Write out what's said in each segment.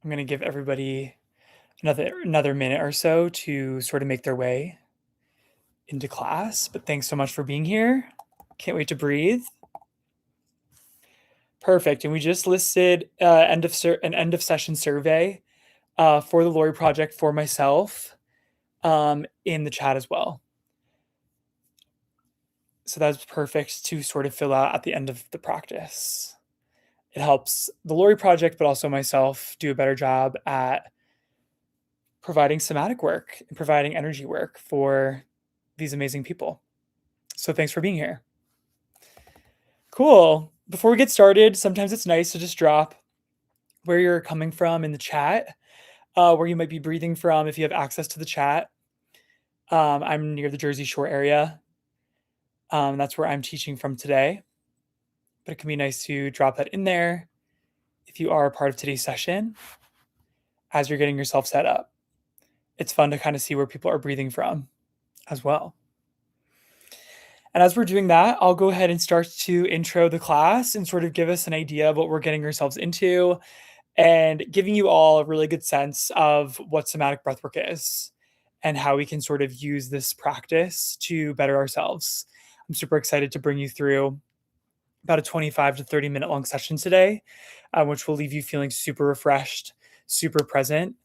I'm going to give everybody another minute or so to sort of make their way into class. But thanks so much for being here. Can't wait to breathe. Perfect. And we just listed an end of session survey for the Lori project for myself in the chat as well. So that's perfect to sort of fill out at the end of the practice. It helps the Lori project, but also myself do a better job at providing somatic work and providing energy work for these amazing people. So thanks for being here. Cool. Before we get started, sometimes it's nice to just drop where you're coming from in the chat, where you might be breathing from if you have access to the chat. I'm near the Jersey Shore area. That's where I'm teaching from today. But it can be nice to drop that in there if you are a part of today's session as you're getting yourself set up. It's fun to kind of see where people are breathing from as well. And as we're doing that, I'll go ahead and start to intro the class and sort of give us an idea of what we're getting ourselves into and giving you all a really good sense of what somatic breathwork is and how we can sort of use this practice to better ourselves. I'm super excited to bring you through about a 25 to 30 minute long session today, which will leave you feeling super refreshed, super present,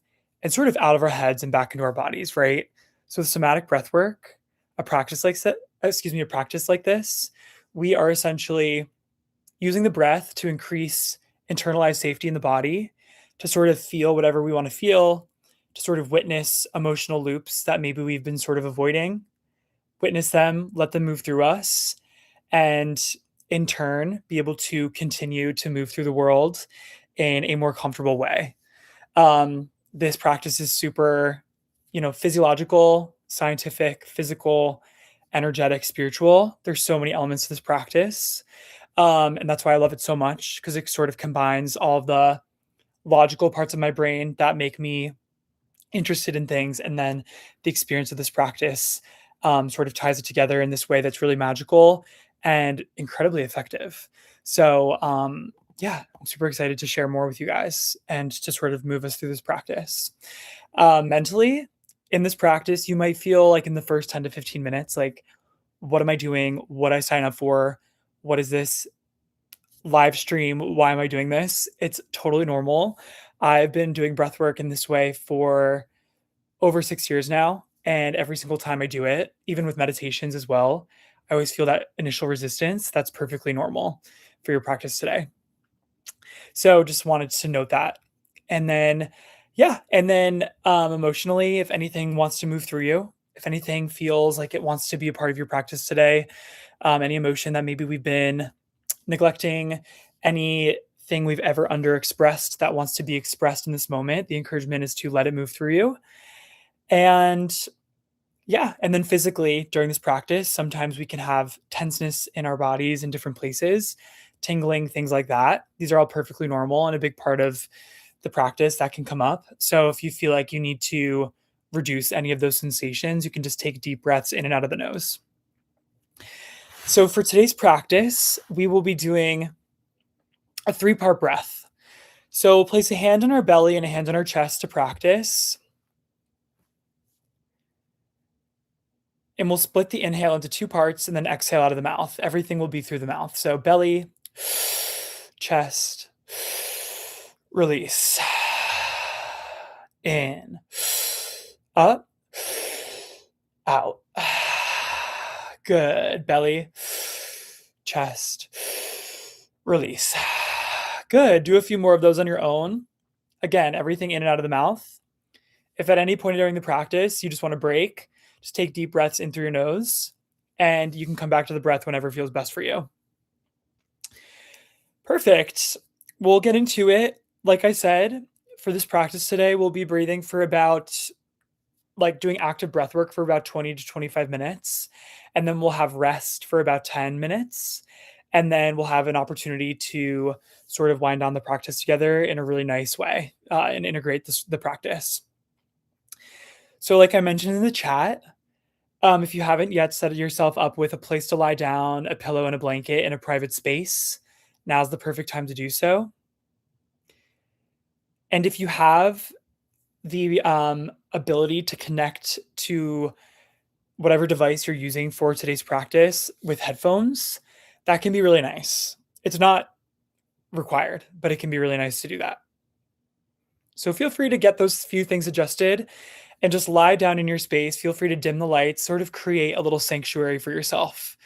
and sort of out of our heads and back into our bodies, right? So with somatic breathwork, a practice like this, we are essentially using the breath to increase internalized safety in the body, to sort of feel whatever we want to feel, to sort of witness emotional loops that maybe we've been sort of avoiding, witness them, let them move through us, and in turn, be able to continue to move through the world in a more comfortable way. This practice is super, physiological, scientific, physical, energetic, spiritual. There's so many elements to this practice. And that's why I love it so much, because it sort of combines all of the logical parts of my brain that make me interested in things. And then the experience of this practice sort of ties it together in this way that's really magical and incredibly effective. So, I'm super excited to share more with you guys and to sort of move us through this practice. Mentally, in this practice, you might feel like in the first 10 to 15 minutes, like, what am I doing? What I sign up for? What is this live stream? Why am I doing this? It's totally normal. I've been doing breath work in this way for over 6 years now. And every single time I do it, even with meditations as well, I always feel that initial resistance. That's perfectly normal for your practice today. So just wanted to note that. And then, emotionally, if anything wants to move through you, if anything feels like it wants to be a part of your practice today, any emotion that maybe we've been neglecting, anything we've ever underexpressed that wants to be expressed in this moment, the encouragement is to let it move through you. And then physically during this practice, sometimes we can have tenseness in our bodies in different places, tingling, things like that. These are all perfectly normal and a big part of the practice that can come up. So if you feel like you need to reduce any of those sensations, you can just take deep breaths in and out of the nose. So for today's practice, we will be doing a 3-part breath. So we'll place a hand on our belly and a hand on our chest to practice. And we'll split the inhale into 2 parts and then exhale out of the mouth. Everything will be through the mouth. So belly, chest, release. In, up, out. Good. Belly, chest, release. Good. Do a few more of those on your own. Again, everything in and out of the mouth. If at any point during the practice you just want to break, just take deep breaths in through your nose, and you can come back to the breath whenever feels best for you. Perfect. We'll get into it. Like I said, for this practice today, we'll be breathing for about, doing active breath work for about 20 to 25 minutes. And then we'll have rest for about 10 minutes. And then we'll have an opportunity to sort of wind down the practice together in a really nice way and integrate the practice. So like I mentioned in the chat, if you haven't yet set yourself up with a place to lie down, a pillow and a blanket in a private space, now's the perfect time to do so. And if you have the ability to connect to whatever device you're using for today's practice with headphones, that can be really nice. It's not required, but it can be really nice to do that. So feel free to get those few things adjusted and just lie down in your space. Feel free to dim the lights, sort of create a little sanctuary for yourself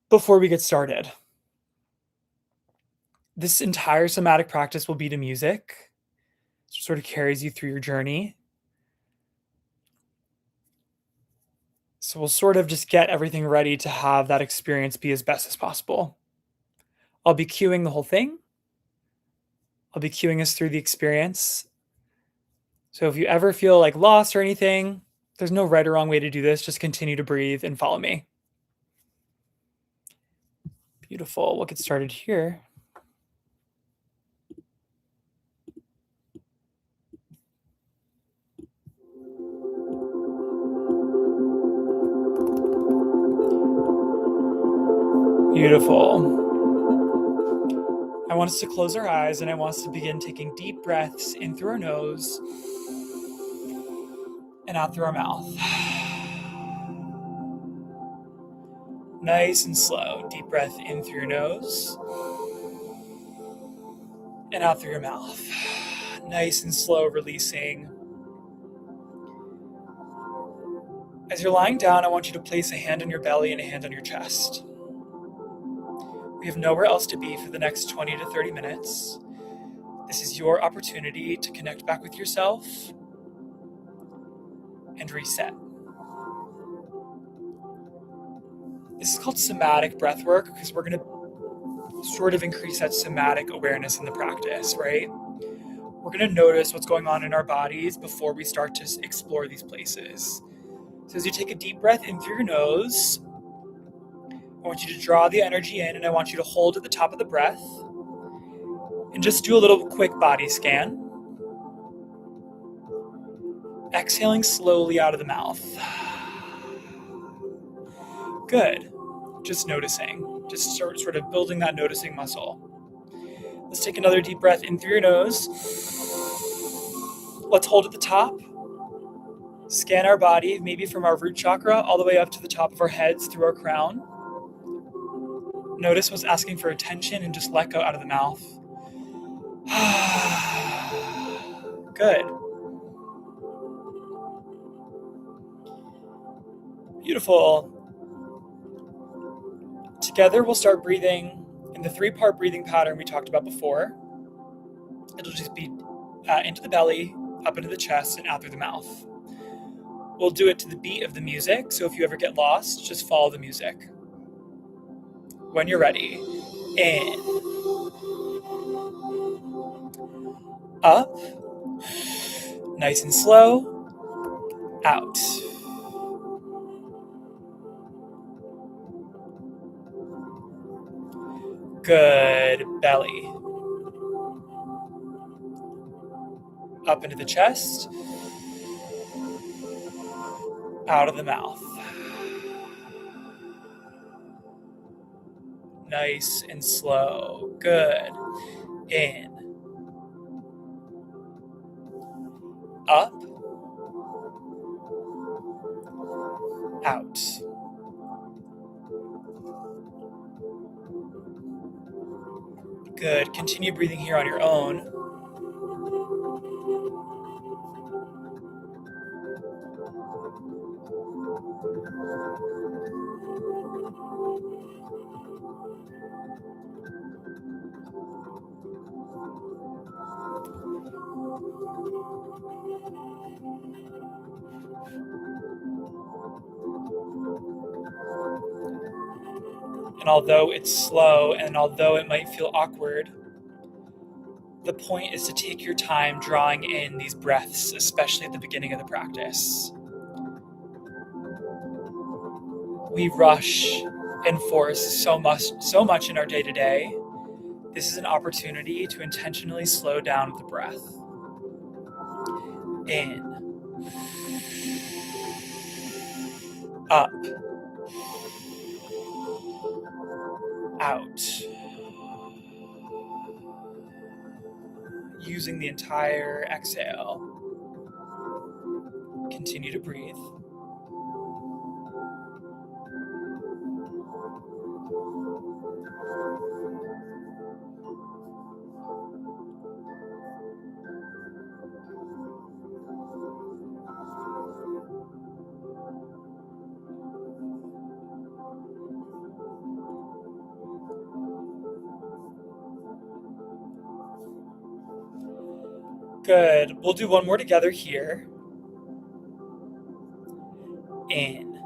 before we get started. This entire somatic practice will be to music, so sort of carries you through your journey. So we'll sort of just get everything ready to have that experience be as best as possible. I'll be cueing the whole thing. I'll be cueing us through the experience. So if you ever feel like lost or anything, there's no right or wrong way to do this. Just continue to breathe and follow me. Beautiful. We'll get started here. Beautiful. I want us to close our eyes and I want us to begin taking deep breaths in through our nose and out through our mouth. Nice and slow. Deep breath in through your nose and out through your mouth. Nice and slow, releasing. As you're lying down, I want you to place a hand on your belly and a hand on your chest. We have nowhere else to be for the next 20 to 30 minutes. This is your opportunity to connect back with yourself and reset. This is called somatic breathwork because we're going to sort of increase that somatic awareness in the practice, right? We're going to notice what's going on in our bodies before we start to explore these places. So as you take a deep breath in through your nose, I want you to draw the energy in and I want you to hold at the top of the breath and just do a little quick body scan. Exhaling slowly out of the mouth. Good. Just noticing. Just sort of building that noticing muscle. Let's take another deep breath in through your nose. Let's hold at the top. Scan our body, maybe from our root chakra all the way up to the top of our heads through our crown. Notice what's asking for attention and just let go out of the mouth. Good. Beautiful. Together, we'll start breathing in the 3-part breathing pattern we talked about before. It'll just be into the belly, up into the chest, and out through the mouth. We'll do it to the beat of the music, so if you ever get lost, just follow the music. When you're ready, in, up, nice and slow, out. Good. Belly. Up into the chest, out of the mouth. Nice and slow. Good. In. Up. Out. Good. Continue breathing here on your own. And although it's slow and although it might feel awkward, the point is to take your time drawing in these breaths, especially at the beginning of the practice. We rush and force so much in our day-to-day. This is an opportunity to intentionally slow down with the breath. In. Up. Out. using the entire exhale. Continue to breathe. Good. We'll do one more together here. In.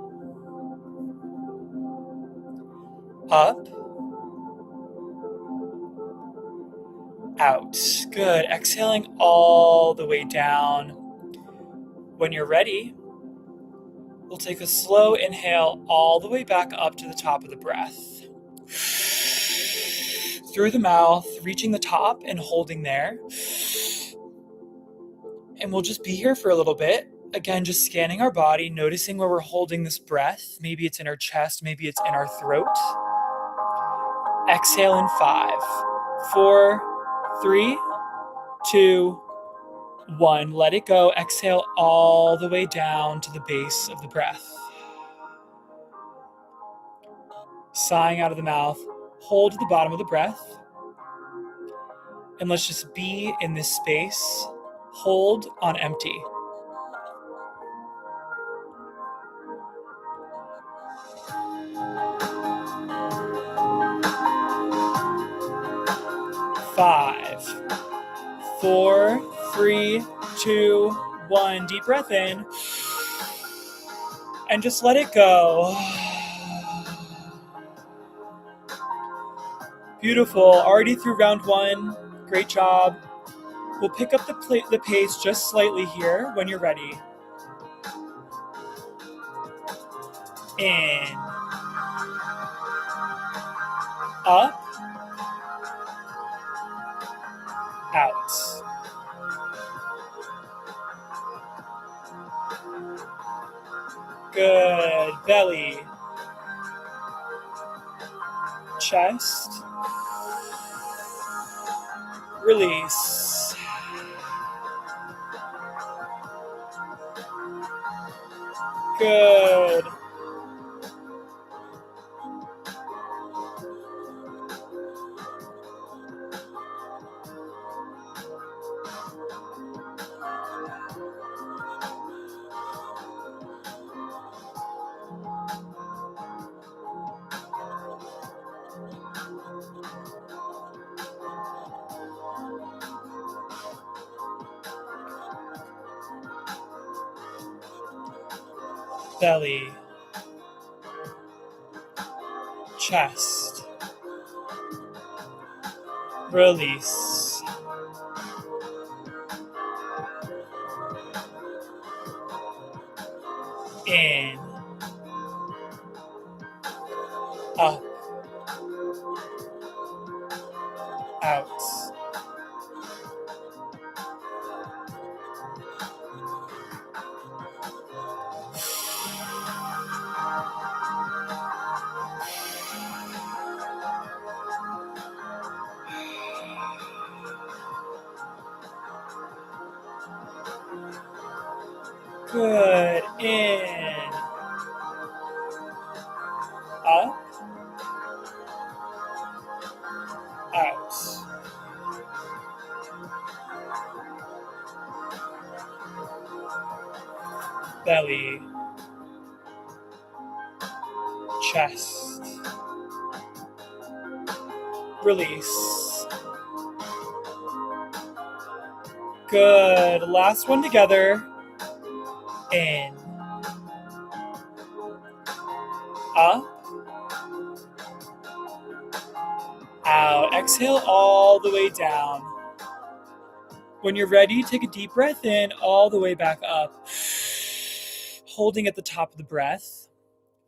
Up. Out. Good. Exhaling all the way down. When you're ready, we'll take a slow inhale all the way back up to the top of the breath. Through the mouth, reaching the top and holding there. And we'll just be here for a little bit. Again, just scanning our body, noticing where we're holding this breath. Maybe it's in our chest, maybe it's in our throat. Exhale in 5, 4, 3, 2, 1. Let it go. Exhale all the way down to the base of the breath. Sighing out of the mouth. Hold at the bottom of the breath. And let's just be in this space. Hold on empty. Five, 4, 3, 2, 1. Deep breath in. And just let it go. Beautiful. Already through round 1. Great job. We'll pick up the pace just slightly here when you're ready. In. Up. Out. Good. Belly. Chest. Release. Good. Belly. Chest. Release. In. Up. Out. Good. In. Up. Out. Belly. Chest. Release. Good. Last one together. In. Up. Out. Exhale all the way down. When you're ready, take a deep breath in all the way back up. Holding at the top of the breath.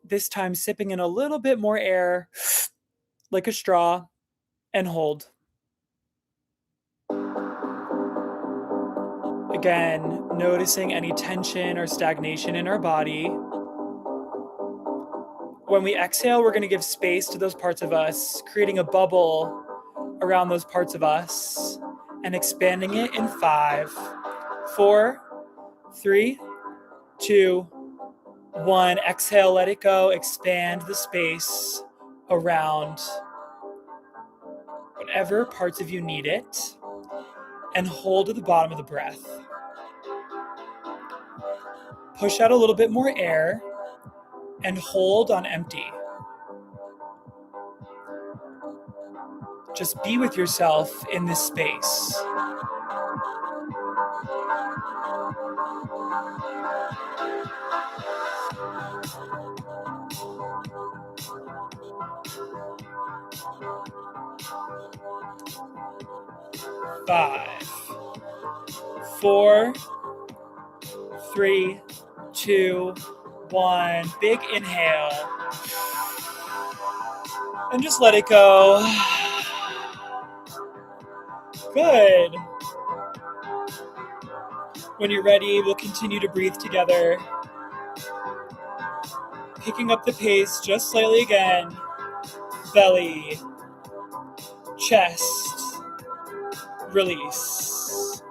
This time sipping in a little bit more air, like a straw, and hold. Again, noticing any tension or stagnation in our body. When we exhale, we're going to give space to those parts of us, creating a bubble around those parts of us. and expanding it in 5, 4, 3, 2, 1. Exhale, let it go. Expand the space around whatever parts of you need it, and hold at the bottom of the breath. Push out a little bit more air and hold on empty. Just be with yourself in this space. Five, 4, 3, 2, 1. Big inhale. And just let it go. Good. When you're ready, we'll continue to breathe together. Picking up the pace just slightly again. Belly, chest, release.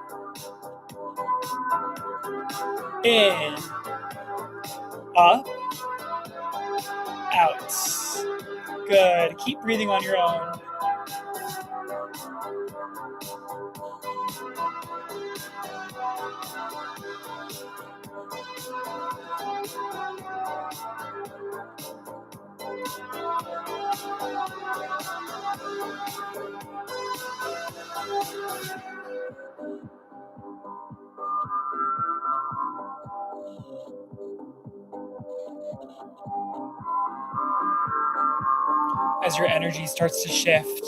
In, up, out. Good. Keep breathing on your own. As your energy starts to shift,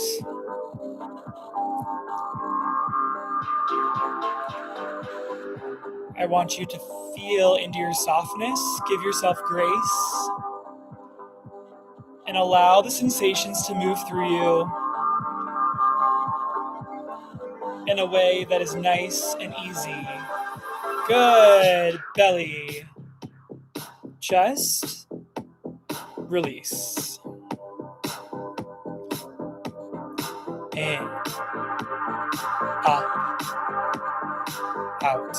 I want you to feel into your softness, give yourself grace, and allow the sensations to move through you in a way that is nice and easy. Good. Belly, chest, release. In, up, out.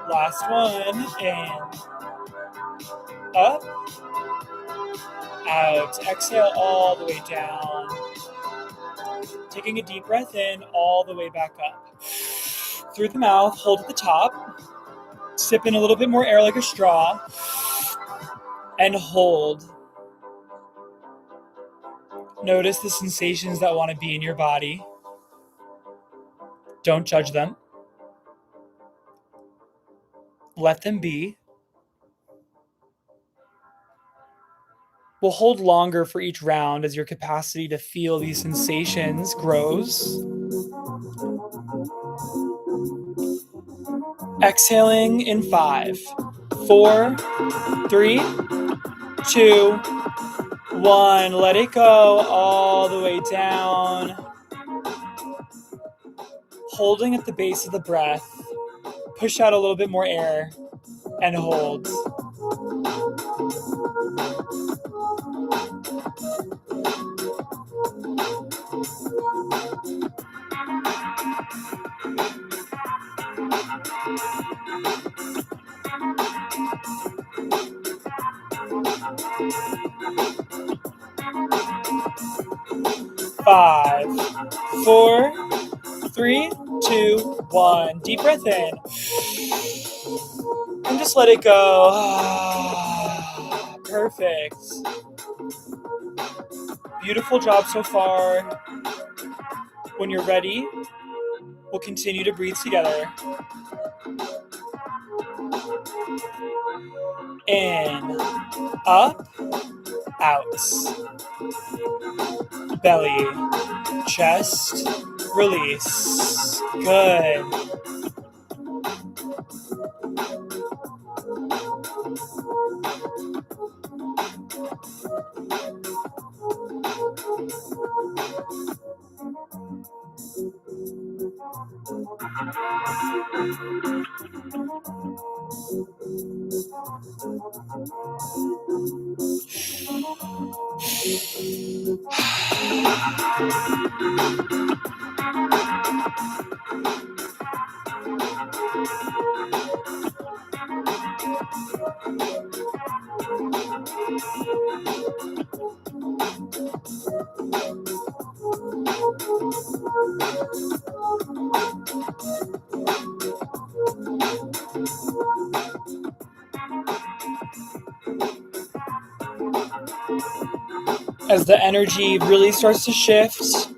Last one. In, up, out. Exhale all the way down. Taking a deep breath in, all the way back up. Through the mouth, hold at the top. Sip in a little bit more air like a straw. And hold. Notice the sensations that want to be in your body. Don't judge them. Let them be. We'll hold longer for each round as your capacity to feel these sensations grows. Exhaling in 5, 4, 3, 2, 1. Let it go all the way down. Holding at the base of the breath. Push out a little bit more air and hold. Five, 4, 3, 2, 1. Deep breath in. And just let it go. Perfect. Beautiful job so far. When you're ready, we'll continue to breathe together. In, up, out. Belly, chest, release. Good. As the energy really starts to shift,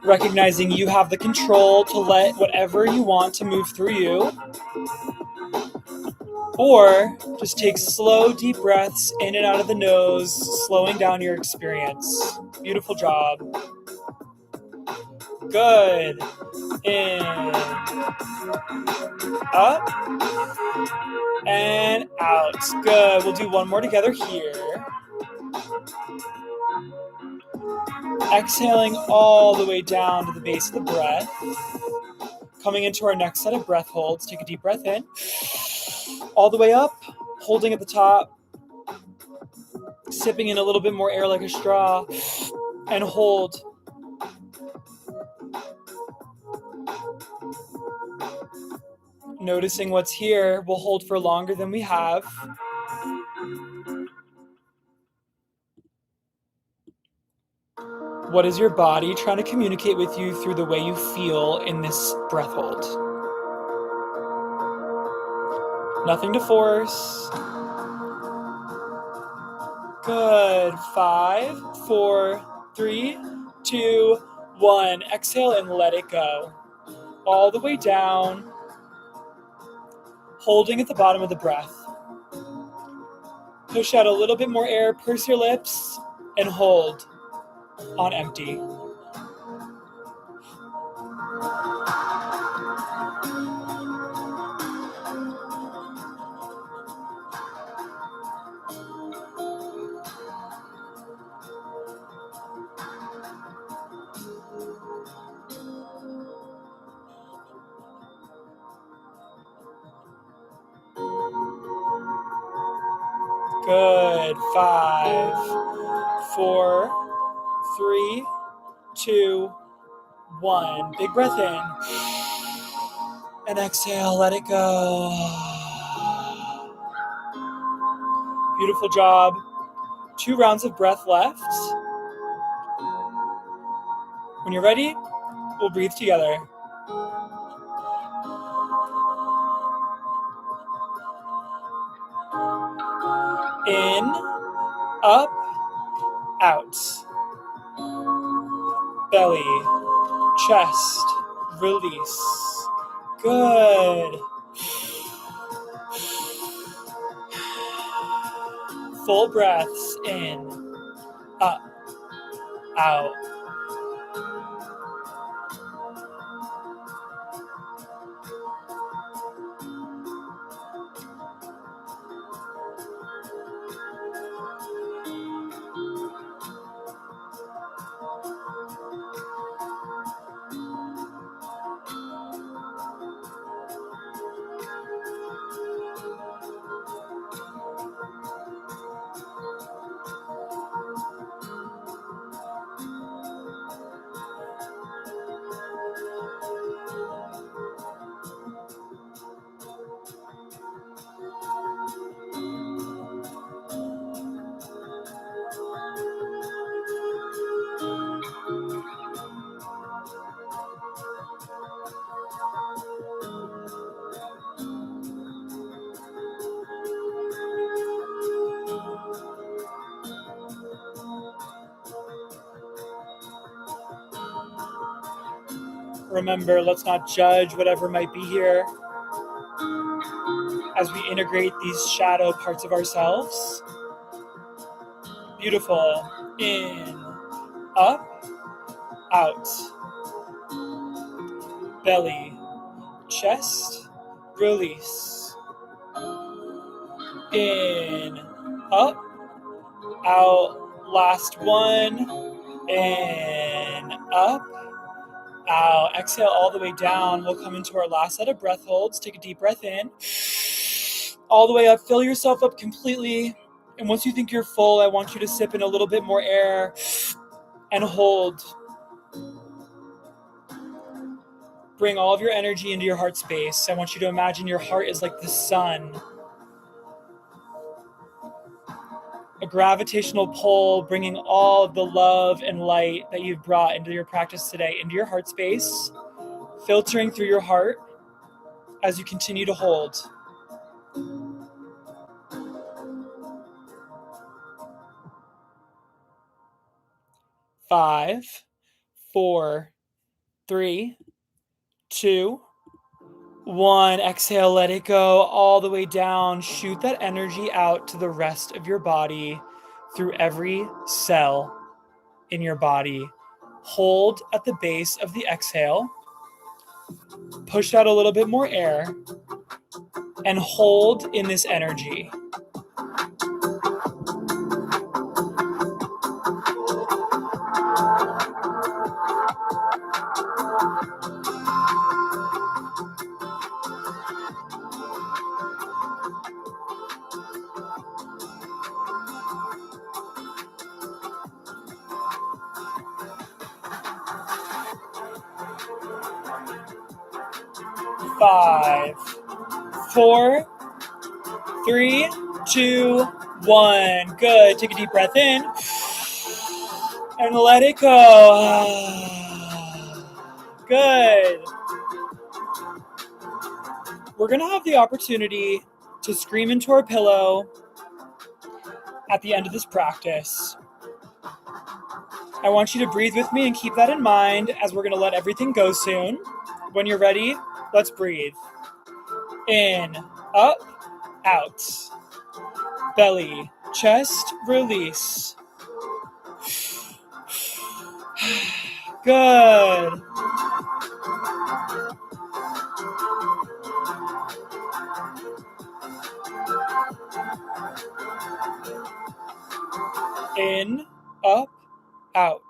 recognizing you have the control to let whatever you want to move through you, or just take slow, deep breaths in and out of the nose, slowing down your experience. Beautiful job. Good. In, up, and out. Good. We'll do one more together here. Exhaling all the way down to the base of the breath. Coming into our next set of breath holds. Take a deep breath in. All the way up, holding at the top. Sipping in a little bit more air like a straw. And hold. Noticing what's here. We'll hold for longer than we have. What is your body trying to communicate with you through the way you feel in this breath hold? Nothing to force. Good. 5, 4, 3, 2, 1. Exhale and let it go. All the way down. Holding at the bottom of the breath. Push out a little bit more air, purse your lips, and hold on empty. Good. 5, 4, 3, 2, 1. Big breath in. And exhale, let it go. Beautiful job. 2 rounds of breath left. When you're ready, we'll breathe together. In, up, out. Belly, chest, release. Good. Full breaths in, up, out. Remember, let's not judge whatever might be here as we integrate these shadow parts of ourselves. Beautiful. In, up, out. Belly, chest, release. In, up, out. Last one. In, up, out. Exhale all the way down. We'll come into our last set of breath holds. Take a deep breath in. All the way up. Fill yourself up completely. And once you think you're full, I want you to sip in a little bit more air and hold. Bring all of your energy into your heart space. I want you to imagine your heart is like the sun. A gravitational pull, bringing all of the love and light that you've brought into your practice today into your heart space, filtering through your heart as you continue to hold. 5, 4, 3, 2, 1. Exhale, let it go all the way down. Shoot that energy out to the rest of your body through every cell in your body. Hold at the base of the exhale. Push out a little bit more air and hold in this energy. Five, 4, 3, 2, 1. Good. Take a deep breath in and let it go. Good. We're going to have the opportunity to scream into our pillow at the end of this practice. I want you to breathe with me and keep that in mind as we're going to let everything go soon. When you're ready, let's breathe. In, up, out. Belly, chest, release. Good. In, up, out.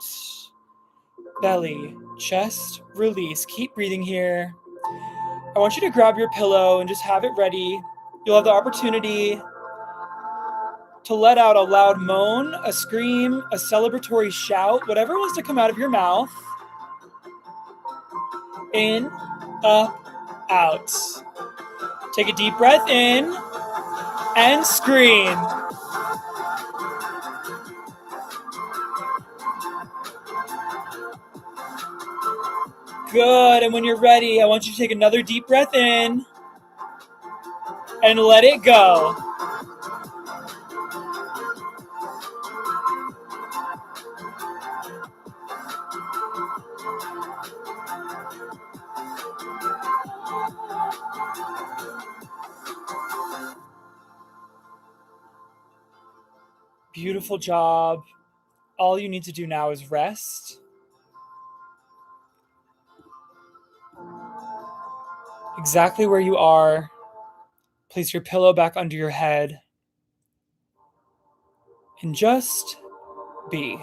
Belly, chest, release. Keep breathing here. I want you to grab your pillow and just have it ready. You'll have the opportunity to let out a loud moan, a scream, a celebratory shout, whatever wants to come out of your mouth. In, up, out. Take a deep breath in and scream. Good. And when you're ready, I want you to take another deep breath in and let it go. Beautiful job. All you need to do now is rest. Exactly where you are. Place your pillow back under your head and just be.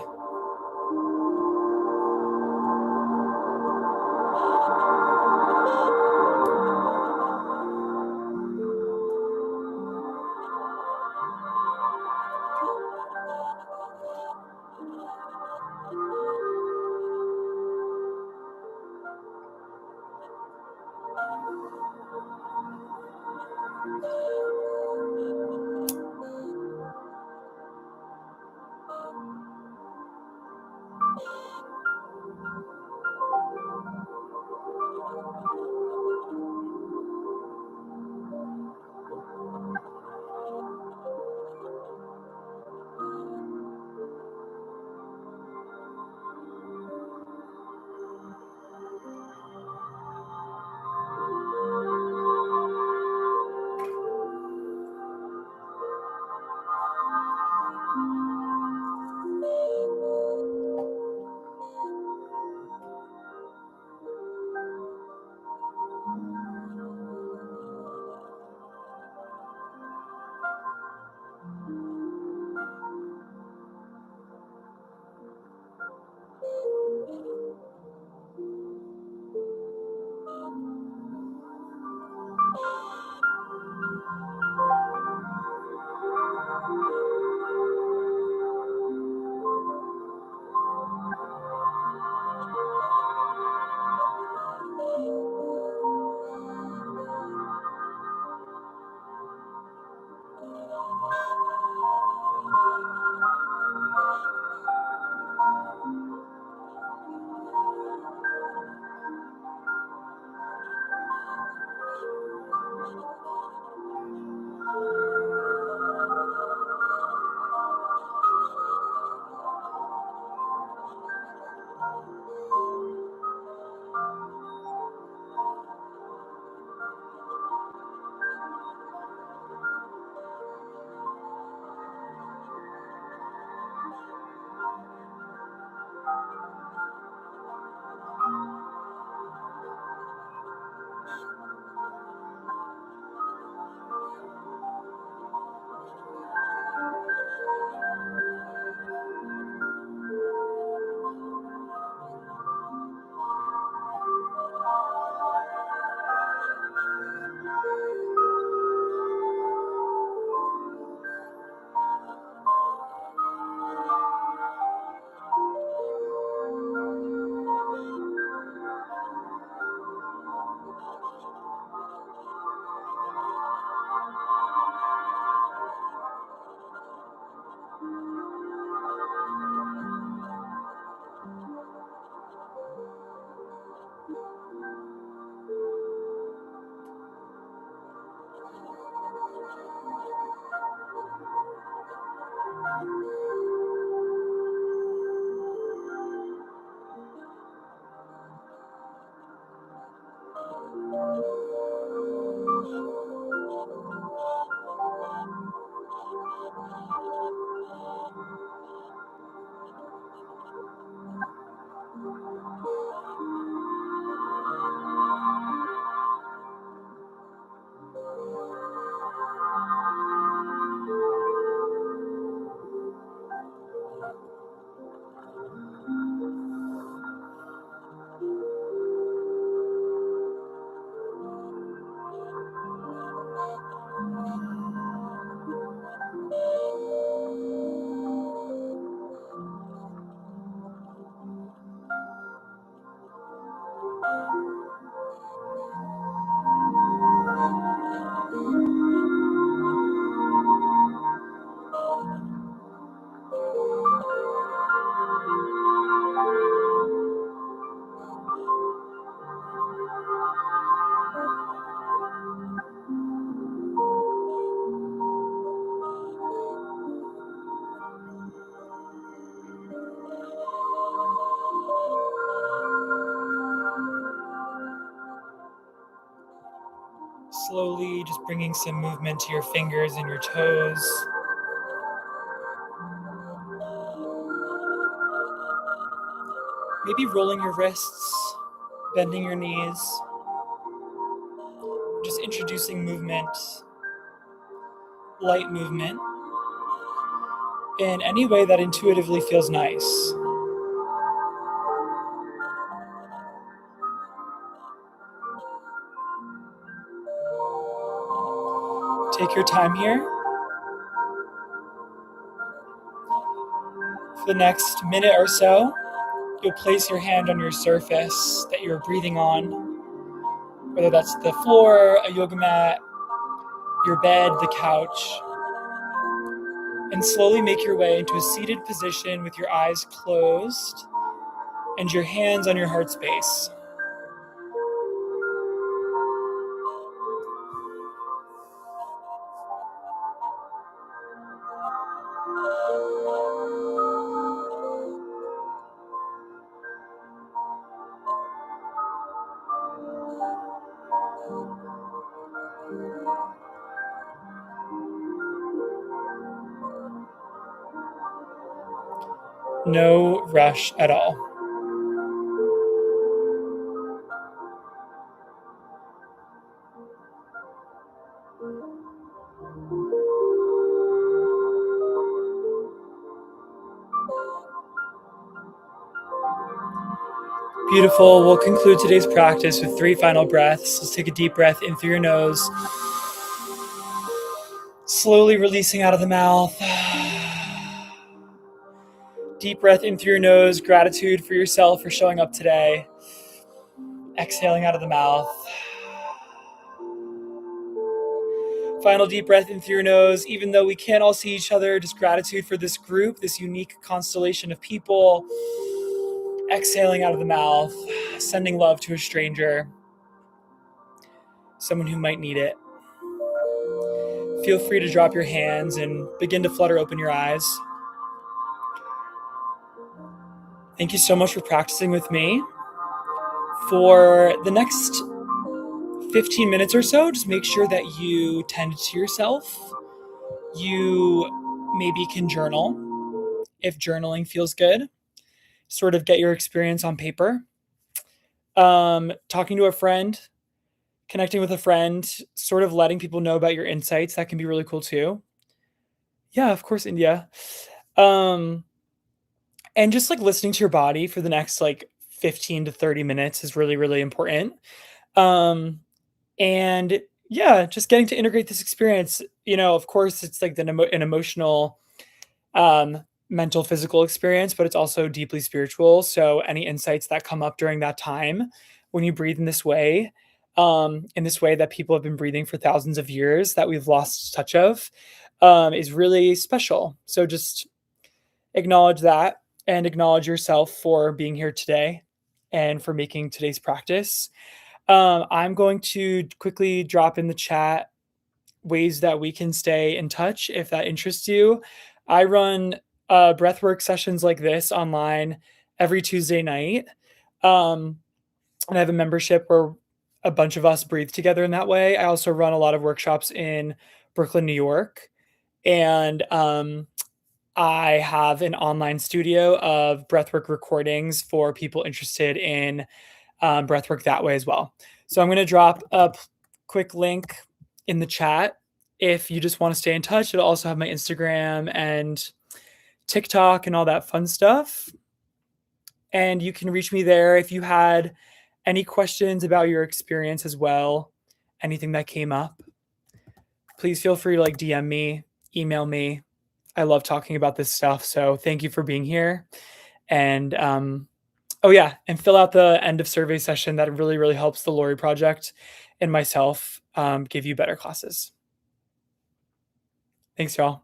Slowly just bringing some movement to your fingers and your toes. Maybe rolling your wrists, bending your knees, just introducing movement, light movement, in any way that intuitively feels nice. Take your time here. For the next minute or so, you'll place your hand on your surface that you're breathing on, whether that's the floor, a yoga mat, your bed, the couch, and slowly make your way into a seated position with your eyes closed and your hands on your heart space. No rush at all. Beautiful. We'll conclude today's practice with 3 final breaths. Let's take a deep breath in through your nose, slowly releasing out of the mouth. Deep breath in through your nose, gratitude for yourself for showing up today. Exhaling out of the mouth. Final deep breath in through your nose. Even though we can't all see each other, just gratitude for this group, this unique constellation of people. Exhaling out of the mouth, sending love to a stranger, someone who might need it. Feel free to drop your hands and begin to flutter open your eyes. Thank you so much for practicing with me. For the next 15 minutes or so, just make sure that you tend to yourself. You maybe can journal if journaling feels good. Sort of get your experience on paper. Talking to a friend, connecting with a friend, sort of letting people know about your insights. That can be really cool too. Yeah, of course, India. And just like listening to your body for the next like 15 to 30 minutes is really, really important. And yeah, just getting to integrate this experience. Of course, it's like an emotional, mental, physical experience, but it's also deeply spiritual. So any insights that come up during that time, when you breathe in this way that people have been breathing for thousands of years that we've lost touch of, is really special. So just acknowledge that and acknowledge yourself for being here today and for making today's practice. I'm going to quickly drop in the chat ways that we can stay in touch if that interests you. I run breathwork sessions like this online every Tuesday night. And I have a membership where a bunch of us breathe together in that way. I also run a lot of workshops in Brooklyn, New York. And I have an online studio of breathwork recordings for people interested in breathwork that way as well. So I'm going to drop a quick link in the chat if you just want to stay in touch. It'll also have my Instagram and TikTok and all that fun stuff. And you can reach me there if you had any questions about your experience as well, anything that came up. Please feel free to DM me, email me. I love talking about this stuff. So thank you for being here. And and fill out the end of survey session. That really, really helps the Lori Project and myself give you better classes. Thanks, y'all.